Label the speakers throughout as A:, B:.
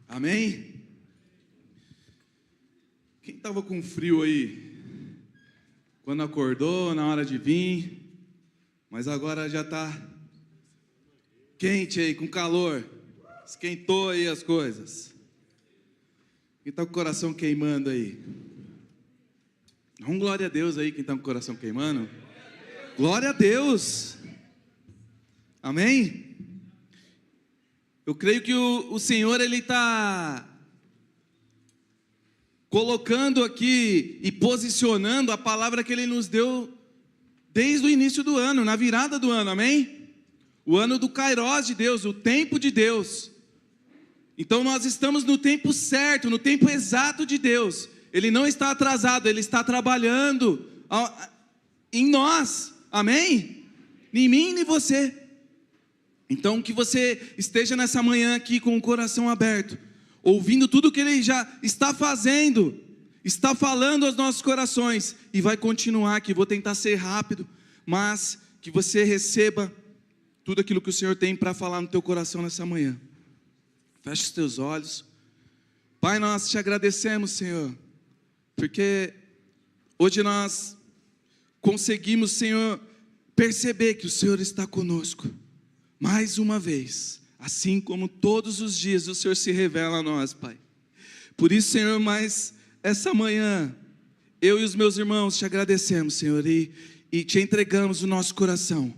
A: Amém? Quem estava com frio aí? Quando acordou, na hora de vir, mas agora já está quente aí, com calor. Esquentou aí as coisas. Quem está com o coração queimando aí? Dá um glória a Deus aí, quem está com o coração queimando. Glória a Deus. Amém? Eu creio que o Senhor, Ele está colocando aqui e posicionando a palavra que Ele nos deu desde o início do ano, na virada do ano, amém? O ano do Kairos de Deus, o tempo de Deus. Então nós estamos no tempo certo, no tempo exato de Deus. Ele não está atrasado, Ele está trabalhando em nós, amém? Nem mim, nem você. Então que você esteja nessa manhã aqui com o coração aberto, ouvindo tudo que Ele já está fazendo, está falando aos nossos corações, e vai continuar, que vou tentar ser rápido, mas que você receba tudo aquilo que o Senhor tem para falar no teu coração nessa manhã. Feche os teus olhos. Pai, nós te agradecemos, Senhor, porque hoje nós conseguimos, Senhor, perceber que o Senhor está conosco, mais uma vez, assim como todos os dias o Senhor se revela a nós, Pai. Por isso, Senhor, mais essa manhã, eu e os meus irmãos te agradecemos, Senhor, e te entregamos o nosso coração.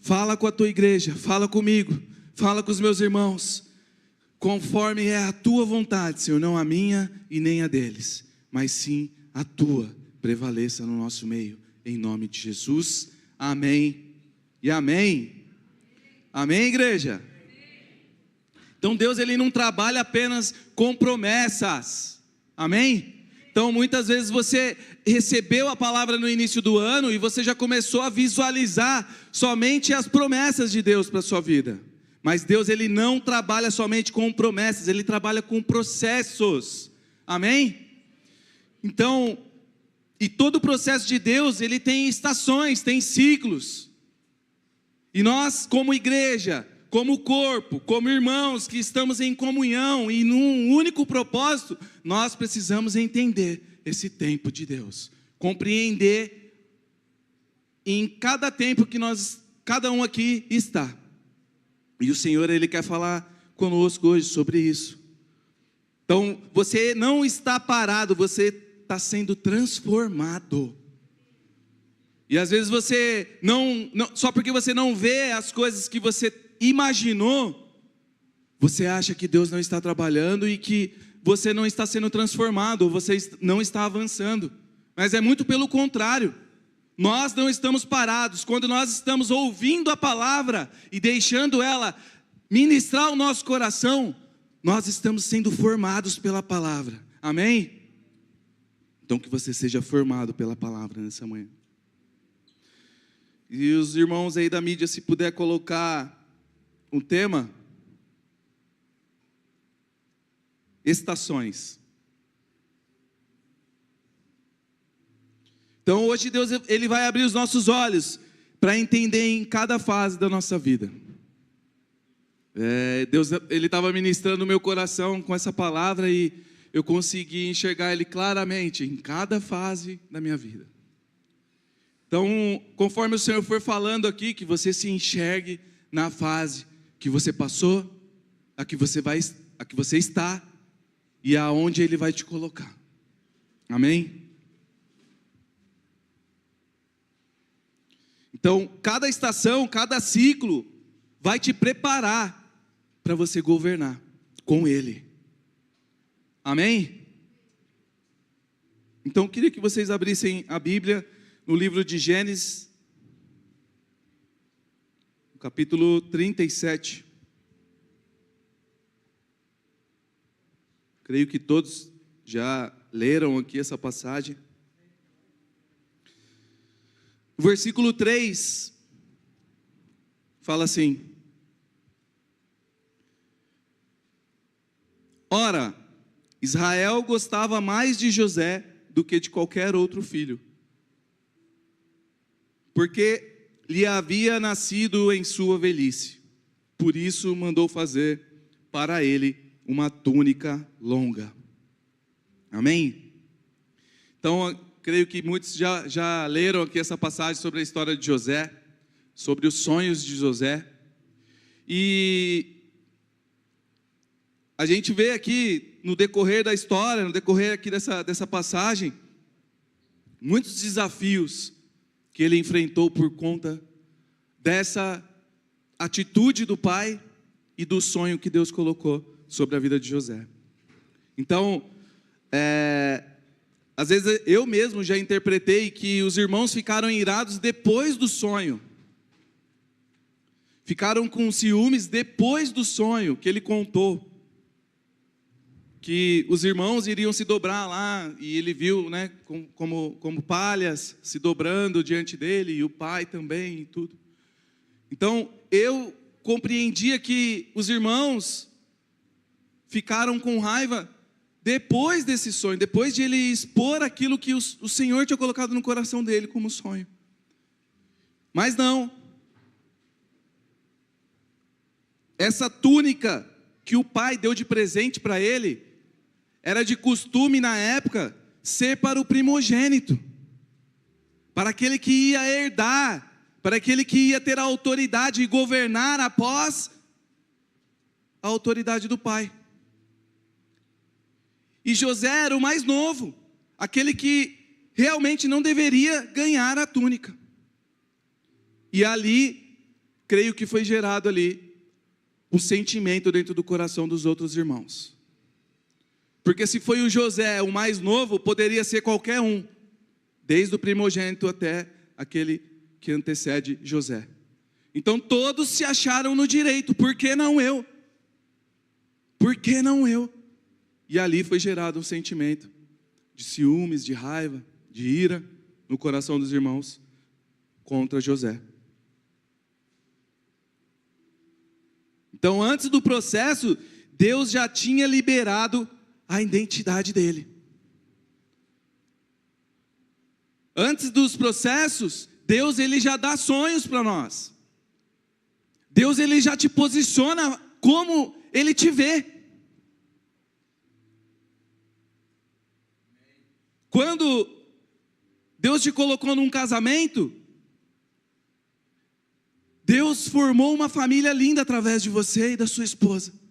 A: Fala com a tua igreja, fala comigo, fala com os meus irmãos, conforme é a tua vontade, Senhor, não a minha e nem a deles, mas sim a tua prevaleça no nosso meio, em nome de Jesus, amém e amém. Amém, igreja? Então Deus, Ele não trabalha apenas com promessas, amém? Então muitas vezes você recebeu a palavra no início do ano e você já começou a visualizar somente as promessas de Deus para a sua vida. Mas Deus, Ele não trabalha somente com promessas, Ele trabalha com processos, amém? Então, e todo o processo de Deus, ele tem estações, tem ciclos. E nós, como igreja, como corpo, como irmãos que estamos em comunhão e num único propósito, nós precisamos entender esse tempo de Deus, compreender em cada tempo que cada um aqui está. E o Senhor, Ele quer falar conosco hoje sobre isso. Então, você não está parado, você está sendo transformado. E às vezes você só porque você não vê as coisas que você imaginou, você acha que Deus não está trabalhando e que você não está sendo transformado, ou você não está avançando. Mas é muito pelo contrário. Nós não estamos parados. Quando nós estamos ouvindo a palavra e deixando ela ministrar o nosso coração, nós estamos sendo formados pela palavra. Amém? Então que você seja formado pela palavra nessa manhã. E os irmãos aí da mídia, se puder colocar um tema: estações. Então hoje Deus, Ele vai abrir os nossos olhos para entender em cada fase da nossa vida. Deus, Ele estava ministrando no meu coração com essa palavra e eu consegui enxergar Ele claramente em cada fase da minha vida. Então, conforme o Senhor for falando aqui, que você se enxergue na fase que você passou, a que você está e aonde Ele vai te colocar. Amém? Então, cada estação, cada ciclo vai te preparar para você governar com Ele. Amém? Então, eu queria que vocês abrissem a Bíblia no livro de Gênesis, capítulo 37. Creio que todos já leram aqui essa passagem. O versículo 3 fala assim: Ora, Israel gostava mais de José do que de qualquer outro filho, porque lhe havia nascido em sua velhice. Por isso mandou fazer para ele uma túnica longa. Amém? Então, eu creio que muitos já leram aqui essa passagem sobre a história de José, sobre os sonhos de José. E a gente vê aqui, no decorrer da história, no decorrer aqui dessa passagem, muitos desafios que ele enfrentou por conta dessa atitude do pai e do sonho que Deus colocou sobre a vida de José. Então, às vezes eu mesmo já interpretei que os irmãos ficaram irados depois do sonho. Ficaram com ciúmes depois do sonho que ele contou. Que os irmãos iriam se dobrar lá, e ele viu, né, como palhas se dobrando diante dele, e o pai também, e tudo. Então, eu compreendia que os irmãos ficaram com raiva depois desse sonho, depois de ele expor aquilo que o Senhor tinha colocado no coração dele como sonho. Mas não. Essa túnica que o pai deu de presente para ele, era de costume na época ser para o primogênito, para aquele que ia herdar, para aquele que ia ter a autoridade e governar após a autoridade do pai. E José era o mais novo, aquele que realmente não deveria ganhar a túnica. E ali, creio que foi gerado ali um sentimento dentro do coração dos outros irmãos. Porque se foi o José o mais novo, poderia ser qualquer um, desde o primogênito até aquele que antecede José. Então todos se acharam no direito, por que não eu? Por que não eu? E ali foi gerado um sentimento de ciúmes, de raiva, de ira no coração dos irmãos contra José. Então antes do processo, Deus já tinha liberado a identidade dele. Antes dos processos, Deus ele já dá sonhos para nós. Deus ele já te posiciona como ele te vê. Quando Deus te colocou num casamento, Deus formou uma família linda através de você e da sua esposa.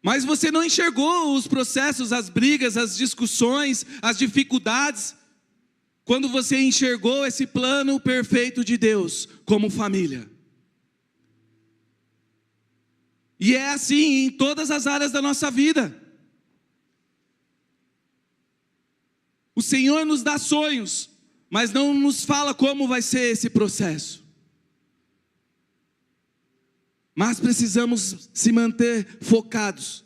A: Mas você não enxergou os processos, as brigas, as discussões, as dificuldades, quando você enxergou esse plano perfeito de Deus como família. E é assim em todas as áreas da nossa vida. O Senhor nos dá sonhos, mas não nos fala como vai ser esse processo. Mas precisamos se manter focados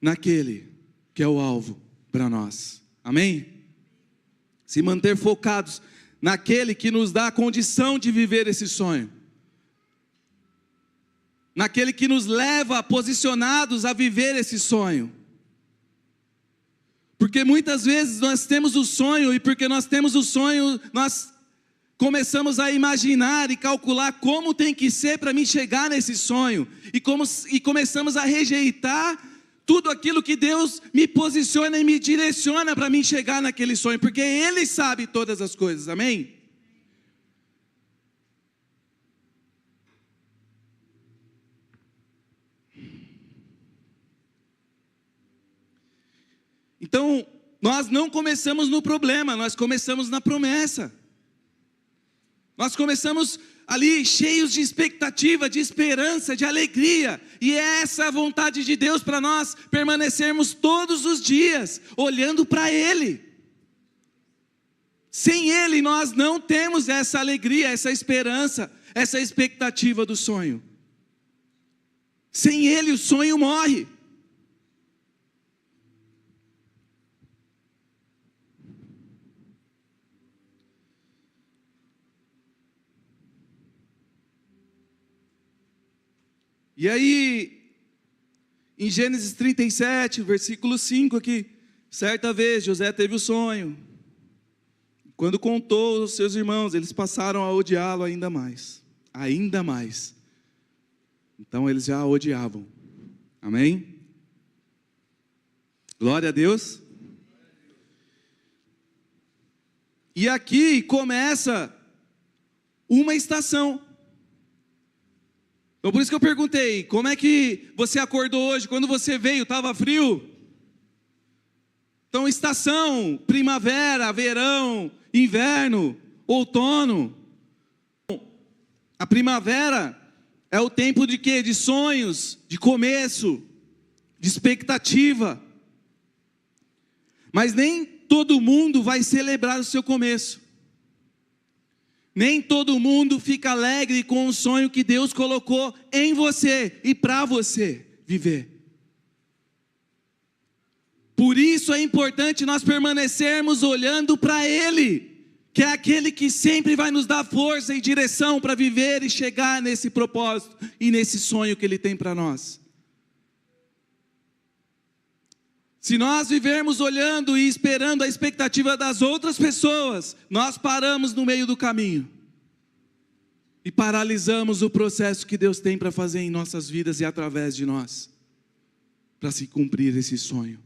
A: naquele que é o alvo para nós. Amém? Se manter focados naquele que nos dá a condição de viver esse sonho. Naquele que nos leva posicionados a viver esse sonho. Porque muitas vezes nós temos o sonho, e porque nós temos o sonho, nós começamos a imaginar e calcular como tem que ser para mim chegar nesse sonho. E começamos a rejeitar tudo aquilo que Deus me posiciona e me direciona para mim chegar naquele sonho. Porque Ele sabe todas as coisas, amém? Então, nós não começamos no problema, nós começamos na promessa. Nós começamos ali cheios de expectativa, de esperança, de alegria. E é essa a vontade de Deus para nós permanecermos todos os dias olhando para Ele. Sem Ele nós não temos essa alegria, essa esperança, essa expectativa do sonho. Sem Ele o sonho morre. E aí, em Gênesis 37, versículo 5 aqui, certa vez José teve o sonho. Quando contou aos seus irmãos, eles passaram a odiá-lo ainda mais. Ainda mais. Então eles já odiavam. Amém? Glória a Deus. E aqui começa uma estação. Então por isso que eu perguntei, como é que você acordou hoje? Quando você veio, estava frio? Então estação, primavera, verão, inverno, outono. A primavera é o tempo de quê? De sonhos, de começo, de expectativa. Mas nem todo mundo vai celebrar o seu começo. Nem todo mundo fica alegre com o sonho que Deus colocou em você e para você viver. Por isso é importante nós permanecermos olhando para Ele, que é aquele que sempre vai nos dar força e direção para viver e chegar nesse propósito e nesse sonho que Ele tem para nós. Se nós vivermos olhando e esperando a expectativa das outras pessoas, nós paramos no meio do caminho e paralisamos o processo que Deus tem para fazer em nossas vidas e através de nós, para se cumprir esse sonho.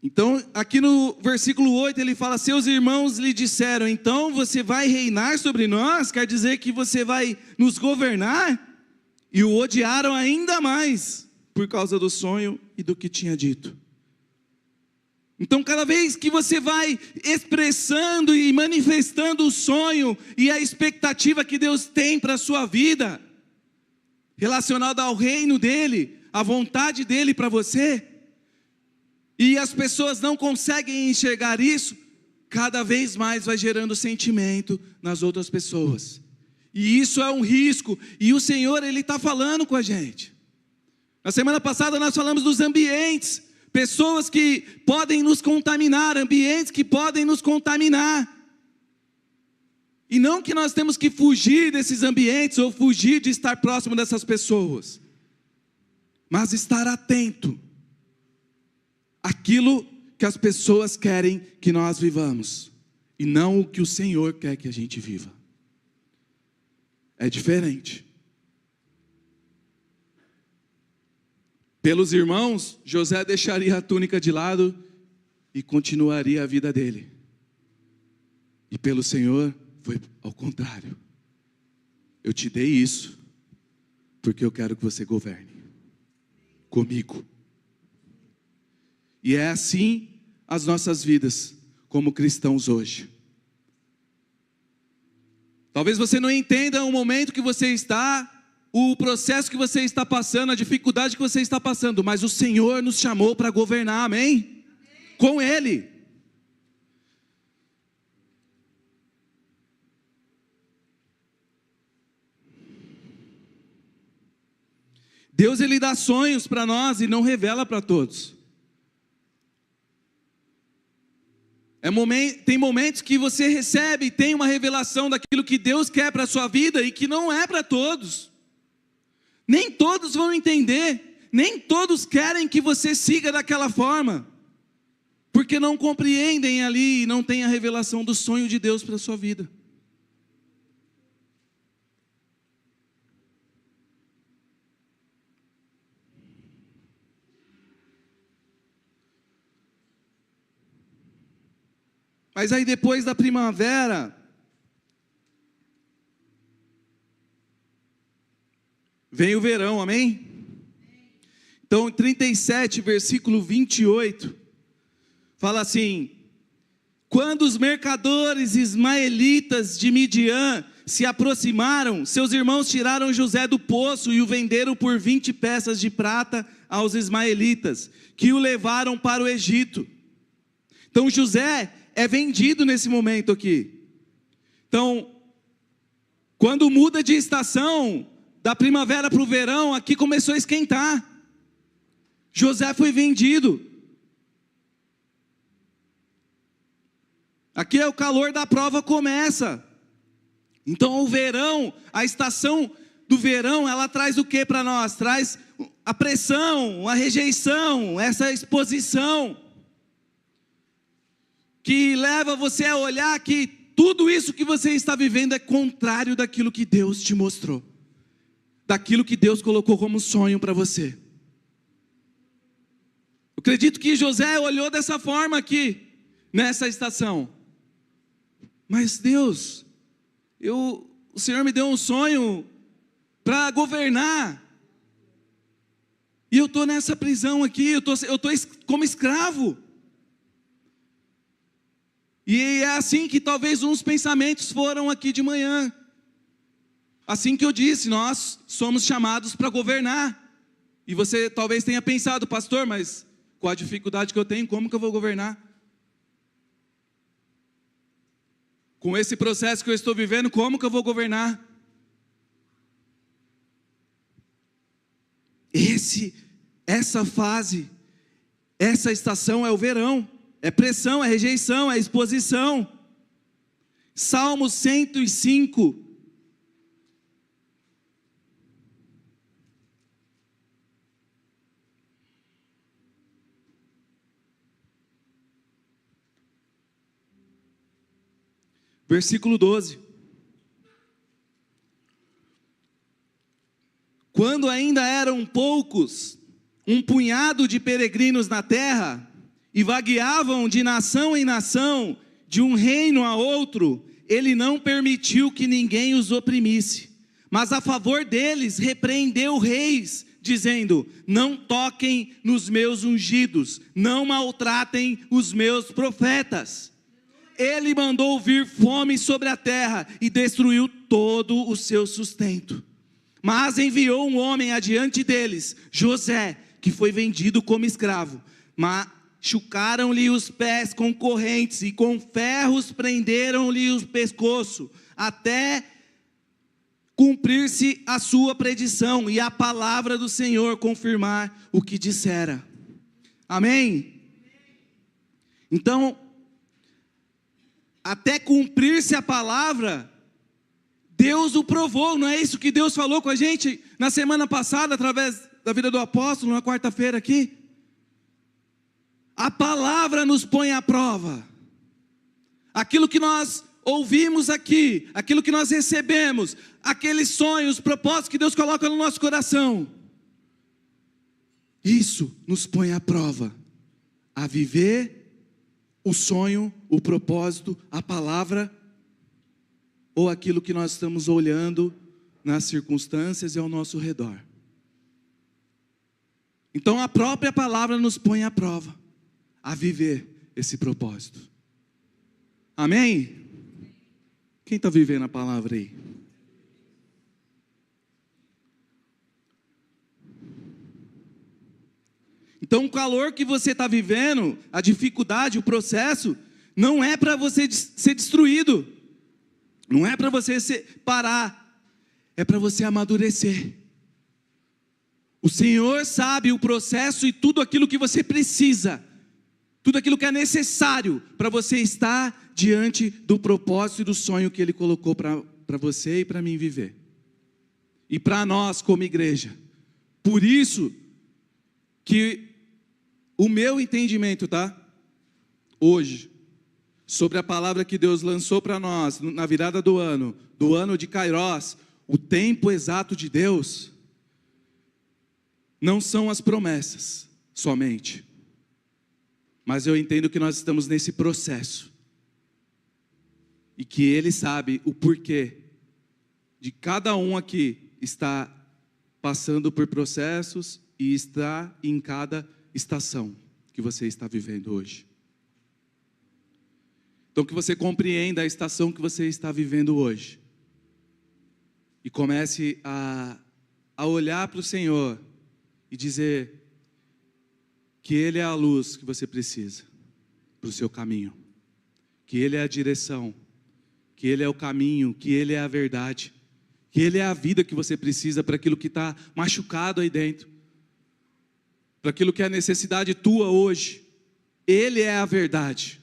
A: Então, aqui no versículo 8 ele fala: seus irmãos lhe disseram, então você vai reinar sobre nós? Quer dizer que você vai nos governar? E o odiaram ainda mais, por causa do sonho e do que tinha dito. Então cada vez que você vai expressando e manifestando o sonho e a expectativa que Deus tem para a sua vida, relacionada ao reino dEle, à vontade dEle para você, e as pessoas não conseguem enxergar isso, cada vez mais vai gerando sentimento nas outras pessoas. E isso é um risco, e o Senhor, Ele está falando com a gente. Na semana passada nós falamos dos ambientes, pessoas que podem nos contaminar, ambientes que podem nos contaminar. E não que nós temos que fugir desses ambientes, ou fugir de estar próximo dessas pessoas, mas estar atento àquilo que as pessoas querem que nós vivamos, e não o que o Senhor quer que a gente viva. É diferente. Pelos irmãos, José deixaria a túnica de lado e continuaria a vida dele. E pelo Senhor, foi ao contrário. Eu te dei isso, porque eu quero que você governe comigo. E é assim as nossas vidas, como cristãos hoje. Talvez você não entenda o momento que você está, o processo que você está passando, a dificuldade que você está passando, mas o Senhor nos chamou para governar, amém? Com Ele. Deus, Ele dá sonhos para nós e não revela para todos. Tem momentos que você recebe, tem uma revelação daquilo que Deus quer para a sua vida e que não é para todos. Nem todos vão entender, nem todos querem que você siga daquela forma, porque não compreendem ali e não têm a revelação do sonho de Deus para a sua vida. Mas aí depois da primavera, vem o verão, amém? Então, 37, versículo 28, fala assim: quando os mercadores ismaelitas de Midian se aproximaram, seus irmãos tiraram José do poço e o venderam por 20 peças de prata aos ismaelitas, que o levaram para o Egito. Então José é vendido nesse momento aqui. Então, quando muda de estação, da primavera para o verão, aqui começou a esquentar. José foi vendido. Aqui é o calor da prova começa. Então o verão, a estação do verão, ela traz o que para nós? Traz a pressão, a rejeição, essa exposição, que leva você a olhar que tudo isso que você está vivendo é contrário daquilo que Deus te mostrou, daquilo que Deus colocou como sonho para você. Eu acredito que José olhou dessa forma aqui, nessa estação. Mas Deus, o Senhor me deu um sonho para governar, e eu estou nessa prisão aqui, eu estou como escravo. E é assim que talvez uns pensamentos foram aqui de manhã. Assim que eu disse, nós somos chamados para governar. E você talvez tenha pensado, pastor, mas com a dificuldade que eu tenho, como que eu vou governar? Com esse processo que eu estou vivendo, como que eu vou governar? Essa fase, essa estação é o verão. É pressão, é rejeição, é exposição. Salmo 105. Versículo 12. Quando ainda eram poucos, um punhado de peregrinos na terra, e vagueavam de nação em nação, de um reino a outro, ele não permitiu que ninguém os oprimisse, mas a favor deles repreendeu reis, dizendo: não toquem nos meus ungidos, não maltratem os meus profetas. Ele mandou vir fome sobre a terra e destruiu todo o seu sustento. Mas enviou um homem adiante deles, José, que foi vendido como escravo, machucaram-lhe os pés com correntes e com ferros prenderam-lhe o pescoço, até cumprir-se a sua predição e a palavra do Senhor confirmar o que dissera. Amém? Então, até cumprir-se a palavra, Deus o provou. Não é isso que Deus falou com a gente na semana passada, através da vida do apóstolo, na quarta-feira aqui? A palavra nos põe à prova. Aquilo que nós ouvimos aqui, aquilo que nós recebemos, aqueles sonhos, propósitos que Deus coloca no nosso coração, isso nos põe à prova, a viver o sonho, o propósito, a palavra, ou aquilo que nós estamos olhando nas circunstâncias e ao nosso redor. Então a própria palavra nos põe à prova, a viver esse propósito. Amém? Quem está vivendo a palavra aí? Então o calor que você está vivendo, a dificuldade, o processo, não é para você ser destruído, não é para você parar, é para você amadurecer. O Senhor sabe o processo e tudo aquilo que você precisa, tudo aquilo que é necessário para você estar diante do propósito e do sonho que Ele colocou para você e para mim viver. E para nós como igreja. Por isso que o meu entendimento, hoje, sobre a palavra que Deus lançou para nós, na virada do ano de Kairós, o tempo exato de Deus, não são as promessas somente, mas eu entendo que nós estamos nesse processo, e que Ele sabe o porquê de cada um aqui estar passando por processos e está em cada estação que você está vivendo hoje. Então que você compreenda a estação que você está vivendo hoje, e comece a olhar para o Senhor e dizer que Ele é a luz que você precisa para o seu caminho, que Ele é a direção, que Ele é o caminho, que Ele é a verdade, que Ele é a vida que você precisa para aquilo que está machucado aí dentro, para aquilo que é a necessidade tua hoje. Ele é a verdade.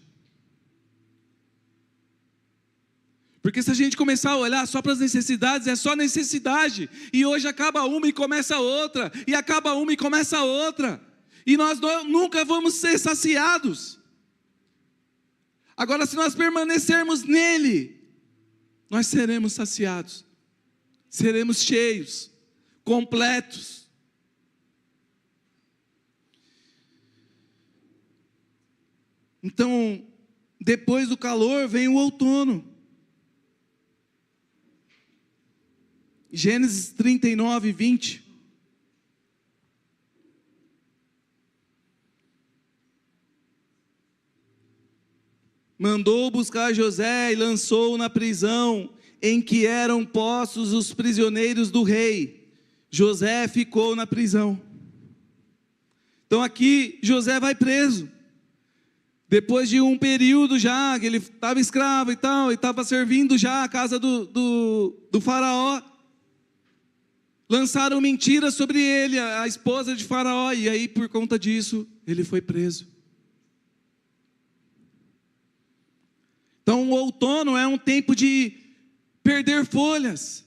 A: Porque se a gente começar a olhar só para as necessidades, é só necessidade, e hoje acaba uma e começa outra, e acaba uma e começa outra, e nós nunca vamos ser saciados. Agora, se nós permanecermos nele, nós seremos saciados, seremos cheios, completos. Então, depois do calor vem o outono. Gênesis 39, 20. Mandou buscar José e lançou-o na prisão em que eram postos os prisioneiros do rei. José ficou na prisão. Então aqui José vai preso. Depois de um período já, que ele estava escravo e tal, e estava servindo já a casa do faraó. Lançaram mentiras sobre ele, a esposa de faraó, e aí por conta disso, ele foi preso. Então o outono é um tempo de perder folhas.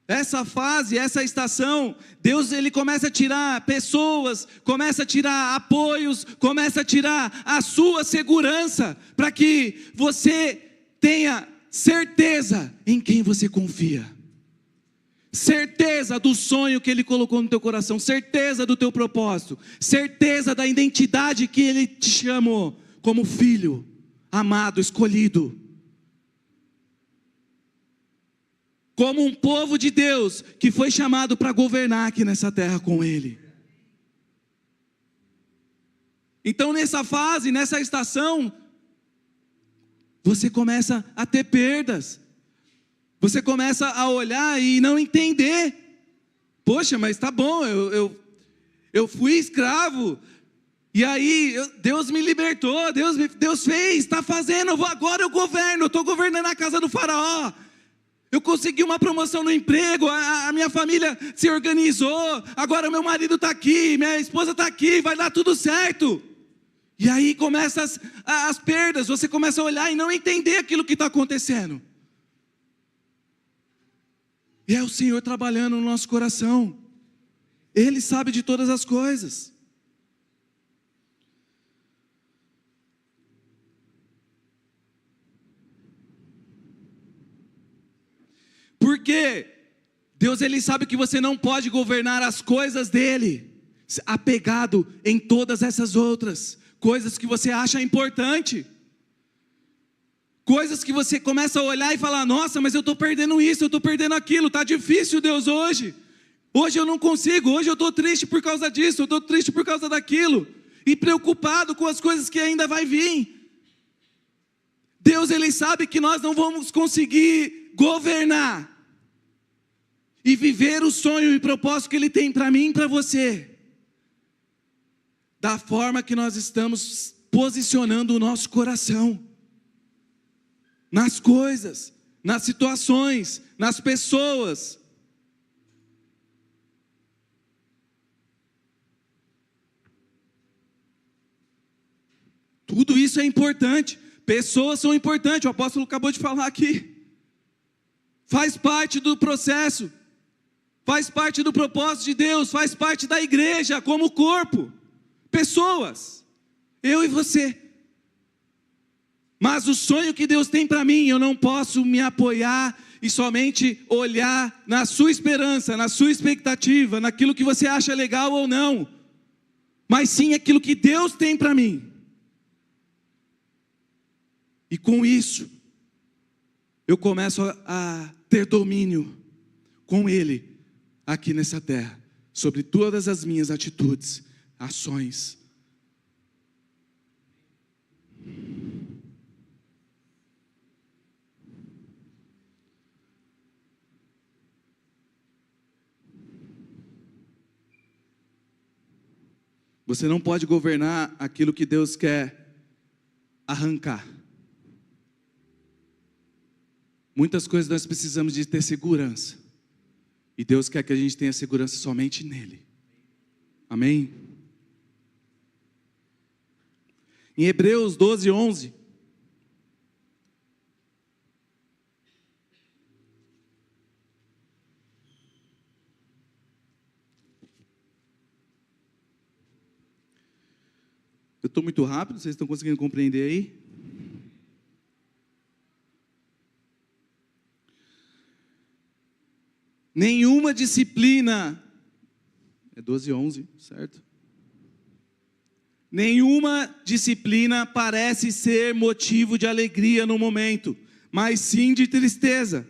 A: Essa fase, essa estação, Deus ele começa a tirar pessoas, começa a tirar apoios, começa a tirar a sua segurança, para que você tenha certeza em quem você confia. Certeza do sonho que Ele colocou no teu coração, certeza do teu propósito, certeza da identidade que Ele te chamou, como filho, amado, escolhido. Como um povo de Deus, que foi chamado para governar aqui nessa terra com Ele. Então nessa fase, nessa estação, você começa a ter perdas. Você começa a olhar e não entender. Poxa, mas tá bom, eu fui escravo. E aí, Deus me libertou, Deus fez, está fazendo, agora eu governo, eu estou governando a casa do faraó. Eu consegui uma promoção no emprego, a minha família se organizou, agora meu marido está aqui, minha esposa está aqui, vai dar tudo certo. E aí começam as perdas, você começa a olhar e não entender aquilo que está acontecendo. E é o Senhor trabalhando no nosso coração. Ele sabe de todas as coisas. Porque Deus ele sabe que você não pode governar as coisas dele apegado em todas essas outras coisas que você acha importante. Coisas que você começa a olhar e falar: nossa, mas eu estou perdendo isso, eu estou perdendo aquilo, está difícil, Deus, hoje. Hoje eu não consigo, hoje eu estou triste por causa disso, eu estou triste por causa daquilo. E preocupado com as coisas que ainda vai vir. Deus ele sabe que nós não vamos conseguir governar e viver o sonho e propósito que Ele tem para mim e para você, da forma que nós estamos posicionando o nosso coração, nas coisas, nas situações, nas pessoas. Tudo isso é importante, pessoas são importantes, o apóstolo acabou de falar aqui, faz parte do processo, faz parte do propósito de Deus, faz parte da igreja como corpo, pessoas, eu e você. Mas o sonho que Deus tem para mim, eu não posso me apoiar e somente olhar na sua esperança, na sua expectativa, naquilo que você acha legal ou não, mas sim aquilo que Deus tem para mim. E com isso, eu começo a ter domínio com Ele, aqui nessa terra, sobre todas as minhas atitudes, ações. Você não pode governar aquilo que Deus quer arrancar. Muitas coisas nós precisamos de ter segurança. E Deus quer que a gente tenha segurança somente nele. Amém? Em Hebreus 12, 11. Eu estou muito rápido, vocês estão conseguindo compreender aí? Nenhuma disciplina, é 12:11, certo? Nenhuma disciplina parece ser motivo de alegria no momento, mas sim de tristeza.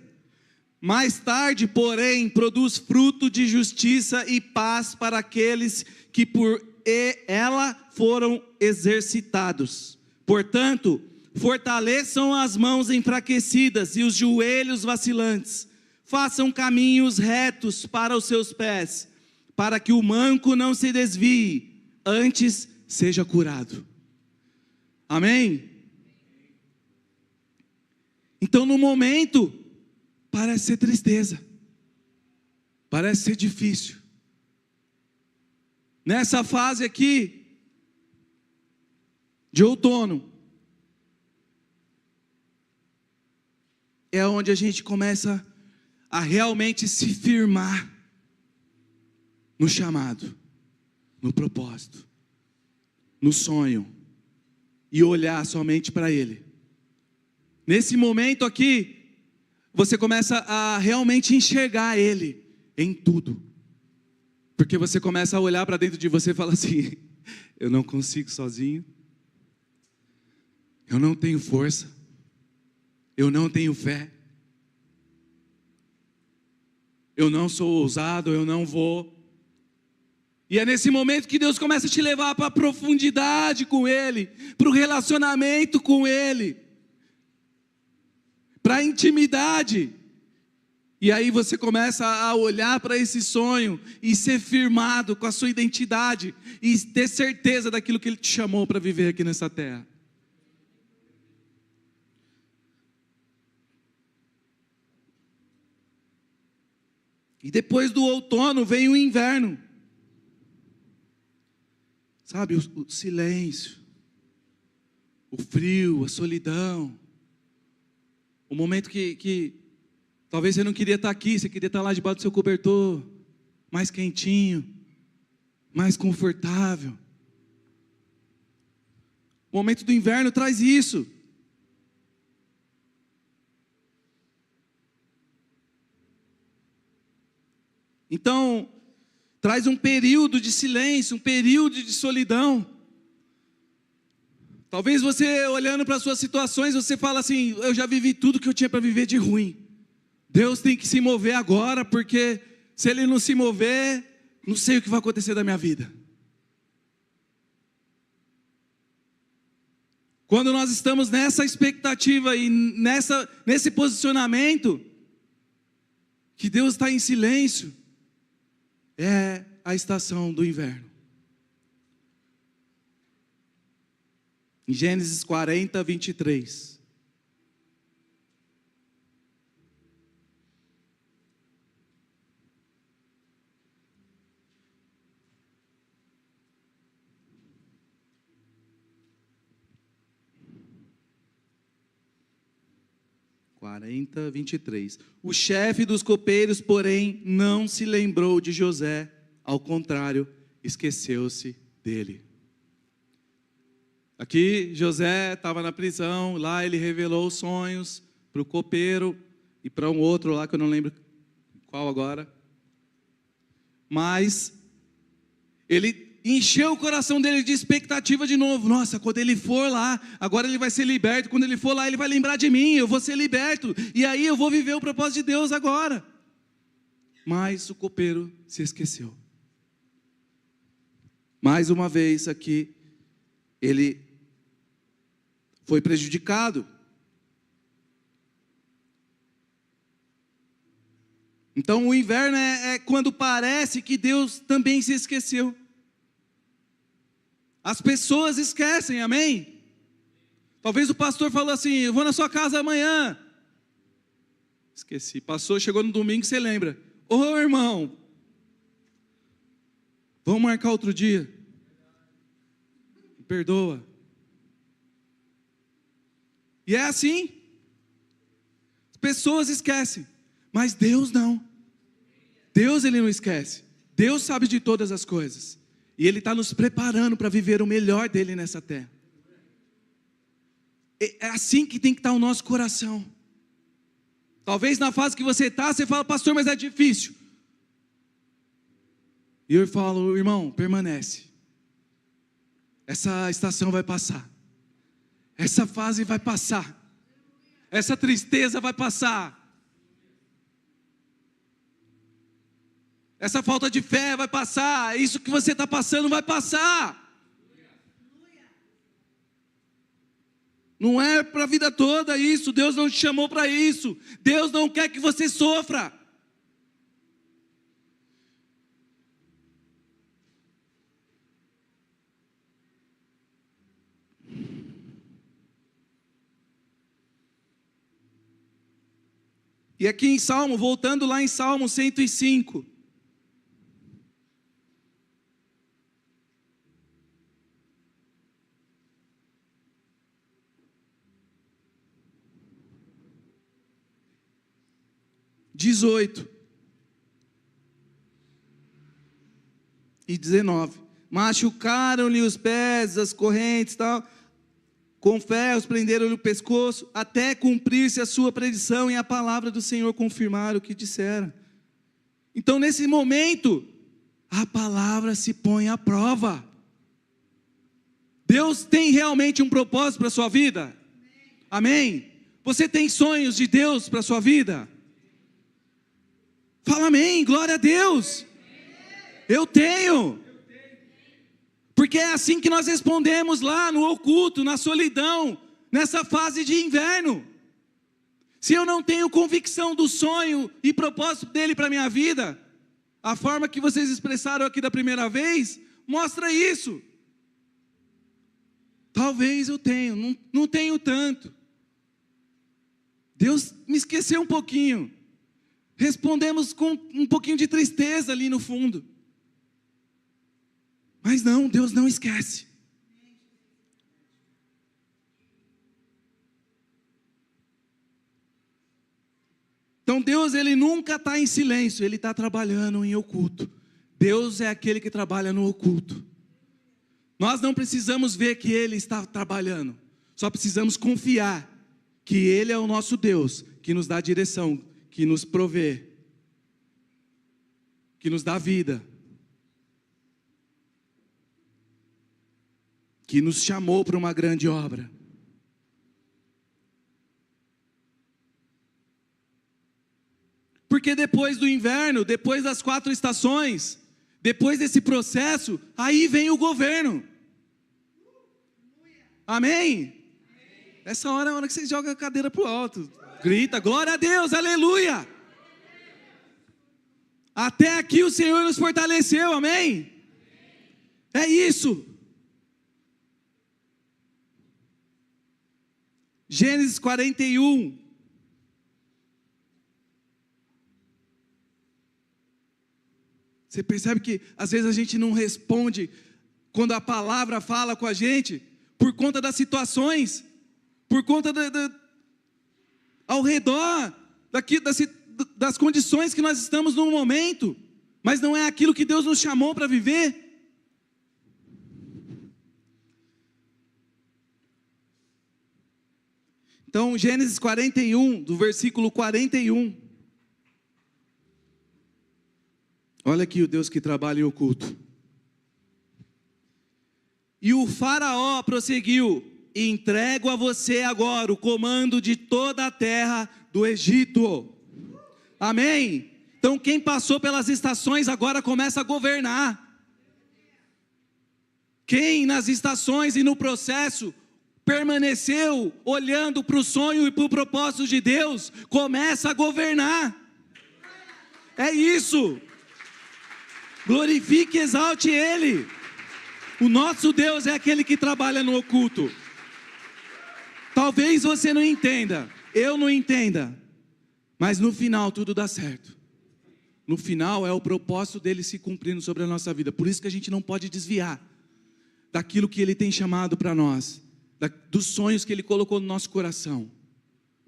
A: Mais tarde, porém, produz fruto de justiça e paz para aqueles que por ela foram exercitados. Portanto, fortaleçam as mãos enfraquecidas e os joelhos vacilantes. Façam caminhos retos para os seus pés, para que o manco não se desvie, antes seja curado. Amém? Então, no momento, parece ser tristeza, parece ser difícil. Nessa fase aqui, de outono, é onde a gente começa a realmente se firmar no chamado, no propósito, no sonho, e olhar somente para Ele. Nesse momento aqui, você começa a realmente enxergar Ele em tudo, porque você começa a olhar para dentro de você e fala assim: eu não consigo sozinho, eu não tenho força, eu não tenho fé, eu não sou ousado, eu não vou. E é nesse momento que Deus começa a te levar para a profundidade com Ele, para o relacionamento com Ele, para a intimidade. E aí você começa a olhar para esse sonho e ser firmado com a sua identidade e ter certeza daquilo que Ele te chamou para viver aqui nessa terra. E depois do outono vem o inverno. Sabe, o silêncio, o frio, a solidão. O momento que talvez você não queria estar aqui, você queria estar lá debaixo do seu cobertor, mais quentinho, mais confortável. O momento do inverno traz isso. Então, traz um período de silêncio, um período de solidão. Talvez você, olhando para as suas situações, você fala assim: eu já vivi tudo que eu tinha para viver de ruim. Deus tem que se mover agora, porque se Ele não se mover, não sei o que vai acontecer da minha vida. Quando nós estamos nessa expectativa e nesse posicionamento, que Deus está em silêncio, é a estação do inverno. Em Gênesis 40, 23. O chefe dos copeiros, porém, não se lembrou de José, ao contrário, esqueceu-se dele. Aqui José estava na prisão, lá ele revelou os sonhos para o copeiro e para um outro lá que eu não lembro qual agora. Mas ele encheu o coração dele de expectativa de novo. Nossa, quando ele for lá, agora ele vai ser liberto. Quando ele for lá, ele vai lembrar de mim, eu vou ser liberto. E aí eu vou viver o propósito de Deus agora. Mas o copeiro se esqueceu. Mais uma vez aqui, ele foi prejudicado. Então o inverno é quando parece que Deus também se esqueceu. As pessoas esquecem, amém? Talvez o pastor falou assim: eu vou na sua casa amanhã. Esqueci, passou, chegou no domingo, você lembra. Ô irmão, vamos marcar outro dia. Me perdoa. E é assim. As pessoas esquecem, mas Deus não. Deus, Ele não esquece. Deus sabe de todas as coisas. E Ele está nos preparando para viver o melhor dEle nessa terra. É assim que tem que estar o nosso coração. Talvez na fase que você está, você fala, pastor, mas é difícil. E eu falo, irmão, permanece. Essa estação vai passar. Essa fase vai passar. Essa tristeza vai passar. Essa falta de fé vai passar. Isso que você está passando vai passar. Não é para a vida toda isso. Deus não te chamou para isso. Deus não quer que você sofra. E aqui em Salmo, voltando lá em Salmo 105. (18) e 19. Machucaram-lhe os pés, as correntes, tal. Com ferros prenderam-lhe o pescoço, até cumprir-se a sua predição, e a palavra do Senhor confirmar o que disseram. Então, nesse momento, a palavra se põe à prova. Deus tem realmente um propósito para a sua vida? Amém? Você tem sonhos de Deus para a sua vida? Fala amém, glória a Deus. Eu tenho. Porque é assim que nós respondemos lá no oculto, na solidão, nessa fase de inverno. Se eu não tenho convicção do sonho e propósito dele para a minha vida, a forma que vocês expressaram aqui da primeira vez, mostra isso. Talvez eu tenho, não tenho tanto. Deus me esqueceu um pouquinho. Respondemos com um pouquinho de tristeza ali no fundo. Mas não, Deus não esquece. Então Deus, Ele nunca está em silêncio, Ele está trabalhando em oculto. Deus é aquele que trabalha no oculto. Nós não precisamos ver que Ele está trabalhando, só precisamos confiar que Ele é o nosso Deus, que nos dá direção, que nos provê, que nos dá vida, que nos chamou para uma grande obra. Porque depois do inverno, depois das 4 estações, depois desse processo, aí vem o governo. Amém? Essa hora é a hora que você joga a cadeira para o alto. Grita, glória a Deus, aleluia. Até aqui o Senhor nos fortaleceu, amém? É isso. Gênesis 41. Você percebe que às vezes a gente não responde quando a palavra fala com a gente, por conta das situações, por conta ao redor das condições que nós estamos no momento, mas não é aquilo que Deus nos chamou para viver. Então, Gênesis 41, do versículo 41. Olha aqui o Deus que trabalha em oculto. E o faraó prosseguiu: entrego a você agora o comando de toda a terra do Egito. Amém? Então quem passou pelas estações agora começa a governar. Quem nas estações e no processo permaneceu olhando para o sonho e para o propósito de Deus, começa a governar. É isso. Glorifique e exalte Ele. O nosso Deus é aquele que trabalha no oculto. Talvez você não entenda, eu não entenda, mas no final tudo dá certo. No final é o propósito dele se cumprindo sobre a nossa vida. Por isso que a gente não pode desviar daquilo que Ele tem chamado para nós, dos sonhos que Ele colocou no nosso coração.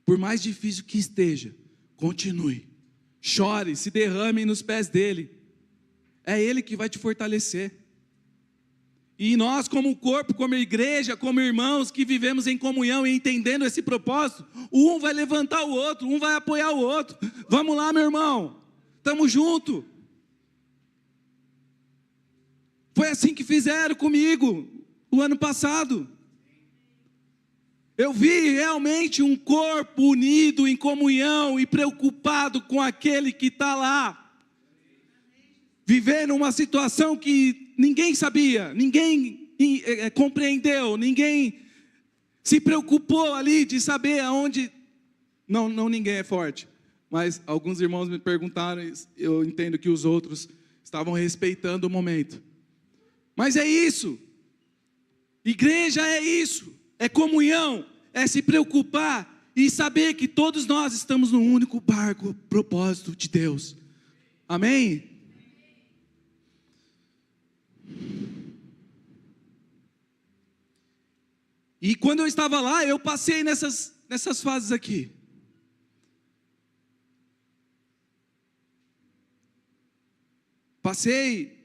A: Por mais difícil que esteja, continue, chore, se derrame nos pés dEle. É Ele que vai te fortalecer. E nós, como corpo, como igreja, como irmãos que vivemos em comunhão e entendendo esse propósito, um vai levantar o outro, um vai apoiar o outro. Vamos lá, meu irmão, estamos juntos. Foi assim que fizeram comigo o ano passado. Eu vi realmente um corpo unido em comunhão e preocupado com aquele que está lá, vivendo uma situação que ninguém sabia, ninguém compreendeu, ninguém se preocupou ali de saber aonde. Não, ninguém é forte, mas alguns irmãos me perguntaram, eu entendo que os outros estavam respeitando o momento. Mas é isso, igreja é isso, é comunhão, é se preocupar e saber que todos nós estamos no único barco, propósito de Deus. Amém? E quando eu estava lá, eu passei nessas fases aqui. Passei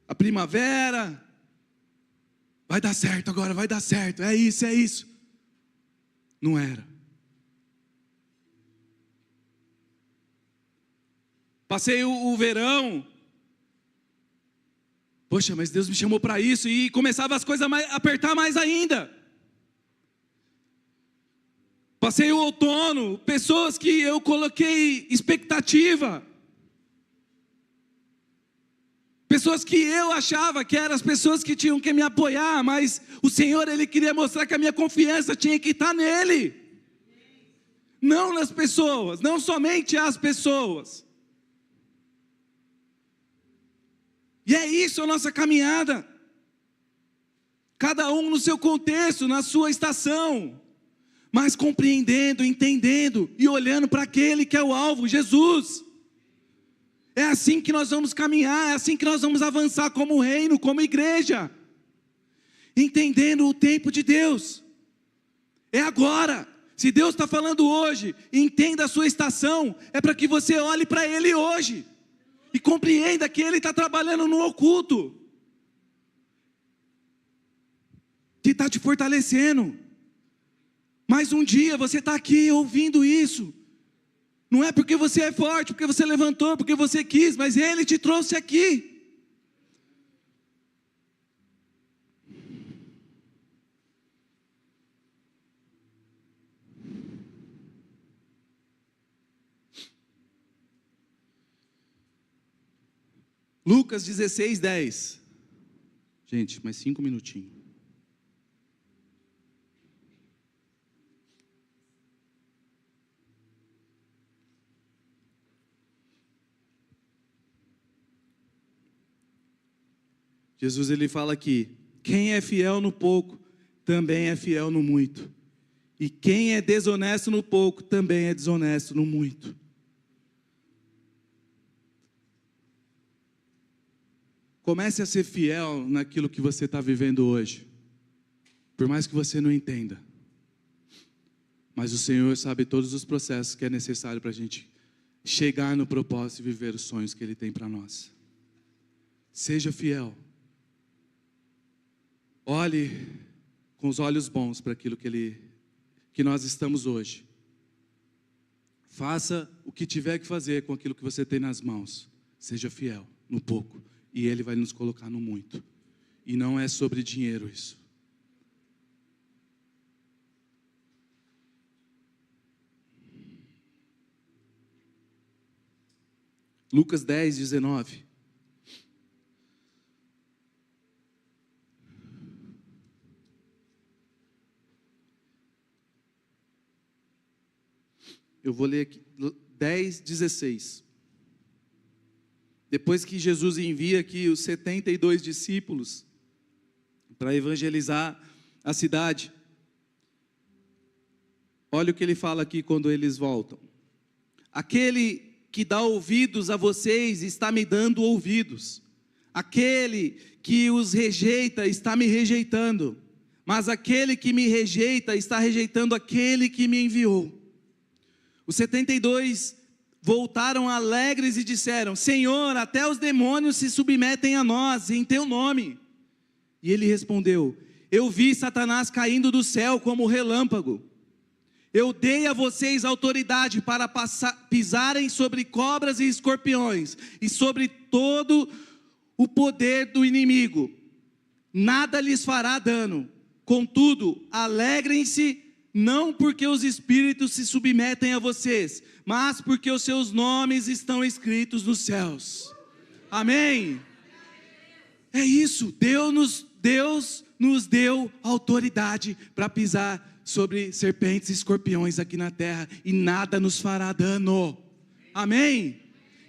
A: a primavera, vai dar certo agora, vai dar certo, é isso. Não era. Passei o verão, poxa, mas Deus me chamou para isso, e começava as coisas a apertar mais ainda. Passei o outono, pessoas que eu coloquei expectativa, pessoas que eu achava que eram as pessoas que tinham que me apoiar, mas o Senhor, Ele queria mostrar que a minha confiança tinha que estar nele, não nas pessoas, não somente as pessoas. E é isso a nossa caminhada, cada um no seu contexto, na sua estação, mas compreendendo, entendendo e olhando para aquele que é o alvo, Jesus. É assim que nós vamos caminhar, é assim que nós vamos avançar como reino, como igreja, entendendo o tempo de Deus. É agora. Se Deus está falando hoje, entenda a sua estação, é para que você olhe para Ele hoje e compreenda que Ele está trabalhando no oculto, que está te fortalecendo. Mas um dia você está aqui ouvindo isso, não é porque você é forte, porque você levantou, porque você quis, mas Ele te trouxe aqui. Lucas 16, 10. Gente, mais 5 minutinhos. Jesus, ele fala aqui: quem é fiel no pouco, também é fiel no muito. E quem é desonesto no pouco, também é desonesto no muito. Comece a ser fiel naquilo que você está vivendo hoje. Por mais que você não entenda. Mas o Senhor sabe todos os processos que é necessário para a gente chegar no propósito e viver os sonhos que Ele tem para nós. Seja fiel. Olhe com os olhos bons para aquilo que nós estamos hoje. Faça o que tiver que fazer com aquilo que você tem nas mãos. Seja fiel no pouco, e Ele vai nos colocar no muito. E não é sobre dinheiro isso. Lucas 10, 19. Eu vou ler aqui, 10, 16. Depois que Jesus envia aqui os 72 discípulos para evangelizar a cidade, olha o que ele fala aqui quando eles voltam. Aquele que dá ouvidos a vocês está me dando ouvidos. Aquele que os rejeita está me rejeitando. Mas aquele que me rejeita está rejeitando aquele que me enviou. Os 72 voltaram alegres e disseram: Senhor, até os demônios se submetem a nós em teu nome. E ele respondeu: eu vi Satanás caindo do céu como relâmpago. Eu dei a vocês autoridade para pisarem sobre cobras e escorpiões e sobre todo o poder do inimigo. Nada lhes fará dano. Contudo, alegrem-se, não porque os espíritos se submetem a vocês, mas porque os seus nomes estão escritos nos céus. Amém? É isso, Deus nos deu autoridade para pisar sobre serpentes e escorpiões aqui na terra, e nada nos fará dano. Amém?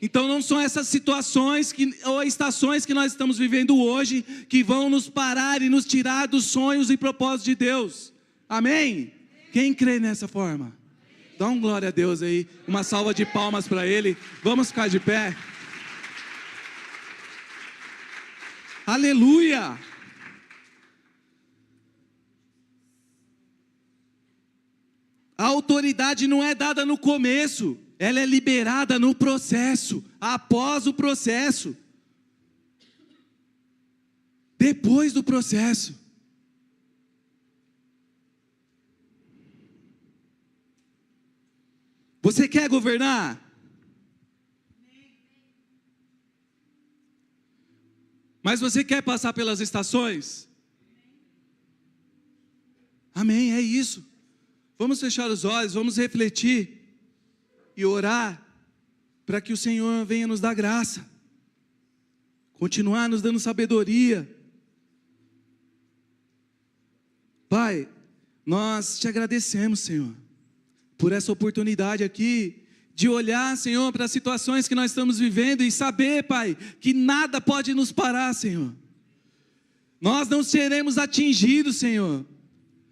A: Então não são essas situações ou estações que nós estamos vivendo hoje que vão nos parar e nos tirar dos sonhos e propósitos de Deus. Amém? Quem crê nessa forma? Dá um glória a Deus aí, uma salva de palmas para Ele. Vamos ficar de pé. Aleluia! A autoridade não é dada no começo, ela é liberada no processo, após o processo, depois do processo. Você quer governar? Mas você quer passar pelas estações? Amém, é isso. Vamos fechar os olhos, vamos refletir e orar para que o Senhor venha nos dar graça, continuar nos dando sabedoria. Pai, nós te agradecemos, Senhor, por essa oportunidade aqui de olhar, Senhor, para as situações que nós estamos vivendo e saber, Pai, que nada pode nos parar, Senhor. Nós não seremos atingidos, Senhor.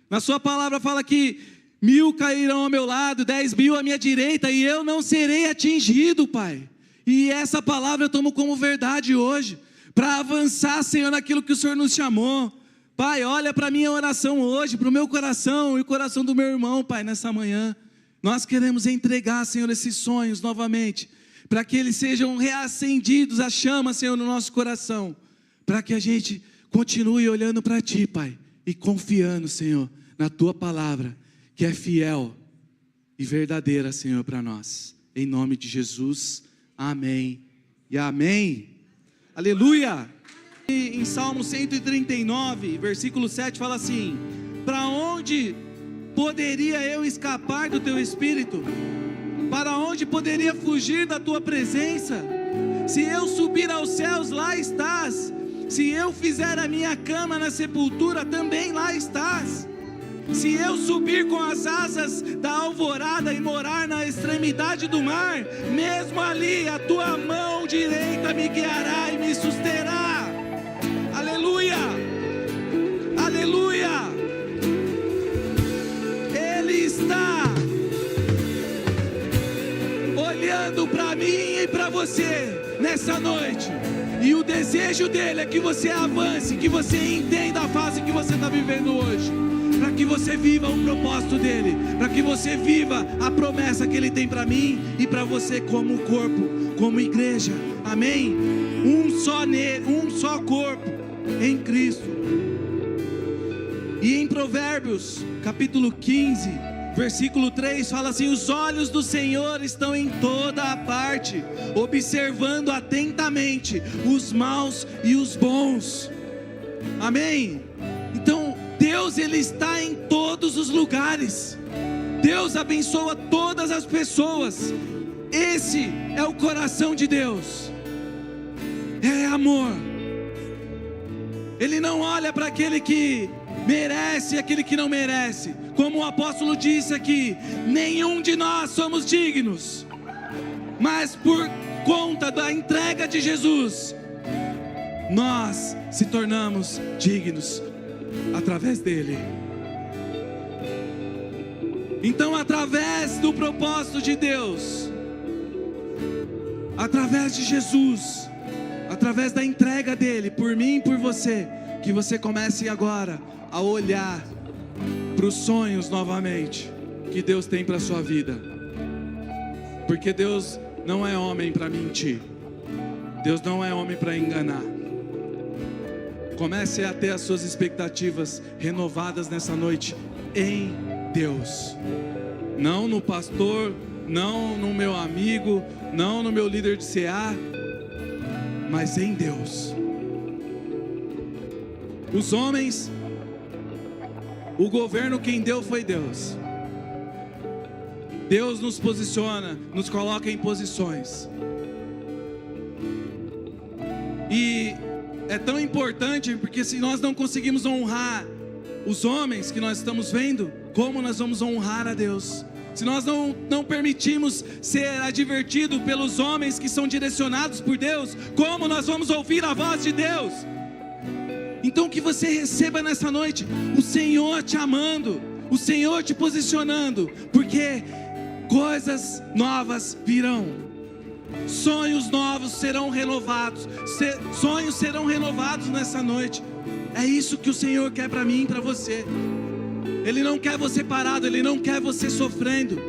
A: Na sua palavra fala que 1000 cairão ao meu lado, 10.000 à minha direita, e eu não serei atingido, Pai. E essa palavra eu tomo como verdade hoje, para avançar, Senhor, naquilo que o Senhor nos chamou. Pai, olha para a minha oração hoje, para o meu coração e o coração do meu irmão, Pai, nessa manhã. Nós queremos entregar, Senhor, esses sonhos novamente, para que eles sejam reacendidos, a chama, Senhor, no nosso coração, para que a gente continue olhando para Ti, Pai, e confiando, Senhor, na Tua palavra, que é fiel e verdadeira, Senhor, para nós. Em nome de Jesus, amém e amém. Aleluia! E em Salmo 139, versículo 7, fala assim: para onde poderia eu escapar do Teu Espírito? Para onde poderia fugir da Tua presença? Se eu subir aos céus, lá estás. Se eu fizer a minha cama na sepultura, também lá estás. Se eu subir com as asas da alvorada e morar na extremidade do mar, mesmo ali a Tua mão direita me guiará e me susterá. Aleluia! Aleluia! Ele está olhando para mim e para você nessa noite, e o desejo dele é que você avance, que você entenda a fase que você está vivendo hoje, para que você viva o propósito dele, para que você viva a promessa que ele tem para mim e para você como corpo, como igreja. Amém? Um só corpo em Cristo. E em Provérbios, capítulo 15, versículo 3, fala assim: os olhos do Senhor estão em toda a parte, observando atentamente os maus e os bons. Amém? Então, Deus, Ele está em todos os lugares. Deus abençoa todas as pessoas. Esse é o coração de Deus. É amor. Ele não olha para aquele que merece e aquele que não merece. Como o apóstolo disse aqui, nenhum de nós somos dignos, mas por conta da entrega de Jesus, nós se tornamos dignos através dele. Então, através do propósito de Deus, através de Jesus, através da entrega dele por mim e por você, que você comece agora a olhar para os sonhos novamente que Deus tem para a sua vida, porque Deus não é homem para mentir. Deus não é homem para enganar. Comece a ter as suas expectativas renovadas nessa noite em Deus. Não no pastor, não no meu amigo, não no meu líder de CA, mas em Deus. Os homens, o governo quem deu foi Deus. Deus nos posiciona, nos coloca em posições. E é tão importante, porque se nós não conseguimos honrar os homens que nós estamos vendo, como nós vamos honrar a Deus? Se nós não permitimos ser advertidos pelos homens que são direcionados por Deus, como nós vamos ouvir a voz de Deus? Então que você receba nessa noite o Senhor te amando, o Senhor te posicionando, porque coisas novas virão, sonhos novos serão renovados, sonhos serão renovados nessa noite. É isso que o Senhor quer para mim e para você. Ele não quer você parado, Ele não quer você sofrendo.